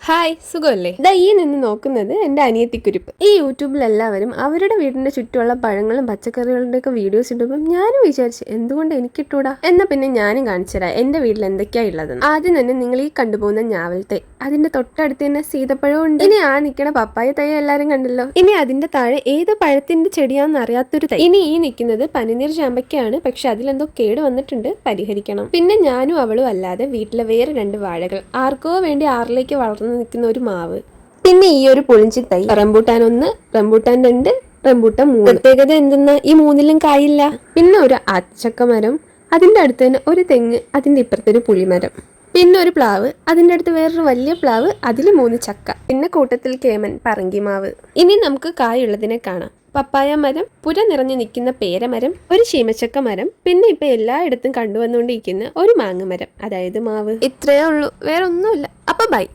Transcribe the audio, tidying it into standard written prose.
Hi, സുഖമല്ലേ? ഈ നിന്ന് നോക്കുന്നത് എൻ്റെ അനിയത്തിക്കുരിപ്പ്. ഈ യൂട്യൂബിൽ എല്ലാവരും അവരുടെ വീടിന്റെ ചുറ്റുമുള്ള പഴങ്ങളും പച്ചക്കറികളുടെ ഒക്കെ വീഡിയോസ് ഇടുമ്പോൾ ഞാനും വിചാരിച്ചു എന്തുകൊണ്ട് എനിക്കിട്ടൂടാ എന്നാ പിന്നെ ഞാനും കാണിച്ചുതരാം എൻ്റെ വീട്ടിൽ എന്തൊക്കെയാ ഉള്ളതെന്ന്. ആദ്യം തന്നെ നിങ്ങൾ ഈ കണ്ടുപോകുന്ന ഞാവൽത്തെ, അതിന്റെ തൊട്ടടുത്ത് തന്നെ സീതപ്പഴവും ഉണ്ട്. ഇനി ആ നിൽക്കുന്ന പപ്പായ തൈ എല്ലാരും കണ്ടല്ലോ. ഇനി അതിന്റെ താഴെ ഏത് പഴത്തിന്റെ ചെടിയാണെന്ന് അറിയാത്തൊരു തൈ. ഇനി ഈ നിൽക്കുന്നത് പനിനീർ ചാമ്പയ്ക്കാണ്, പക്ഷെ അതിലെന്തോ കേട് വന്നിട്ടുണ്ട്, പരിഹരിക്കണം. പിന്നെ ഞാനും അവളും അല്ലാതെ വീട്ടിലെ വേറെ 2 വാഴകൾ, ആർക്കോ വേണ്ടി ആറിലേക്ക് വളർന്നു നിൽക്കുന്ന ഒരു മാവ്, പിന്നെ ഈ ഒരു പുളിഞ്ചി തൈ, റംബൂട്ടാൻ 1, റംബൂട്ടാൻ 2, റംബൂട്ടാൻ 3. പ്രത്യേകത എന്തെന്നാ ഈ 3ലും കായില്ല. പിന്നെ ഒരു അച്ചക്ക മരം, അതിന്റെ അടുത്ത് തന്നെ ഒരു തെങ്ങ്, അതിന്റെ ഇപ്പുറത്തൊരു പുളിമരം, പിന്നെ ഒരു പ്ലാവ്, അതിന്റെ അടുത്ത് വേറൊരു വലിയ പ്ലാവ്, അതിൽ 3 ചക്ക, പിന്നെ കൂട്ടത്തിൽ കേമൻ, പറങ്കിമാവ്. ഇനി നമുക്ക് കായുള്ളതിനെ കാണാം. പപ്പായ മരം, പുര നിറഞ്ഞു നിൽക്കുന്ന പേരമരം, ഒരു ശീമച്ചക്ക മരം, പിന്നെ ഇപ്പൊ എല്ലായിടത്തും കണ്ടുവന്നുകൊണ്ടിരിക്കുന്ന ഒരു മാങ്ങ മരം, അതായത് മാവ്. ഇത്രയേ ഉള്ളൂ, വേറെ ഒന്നുമില്ല. അപ്പൊ ബൈ.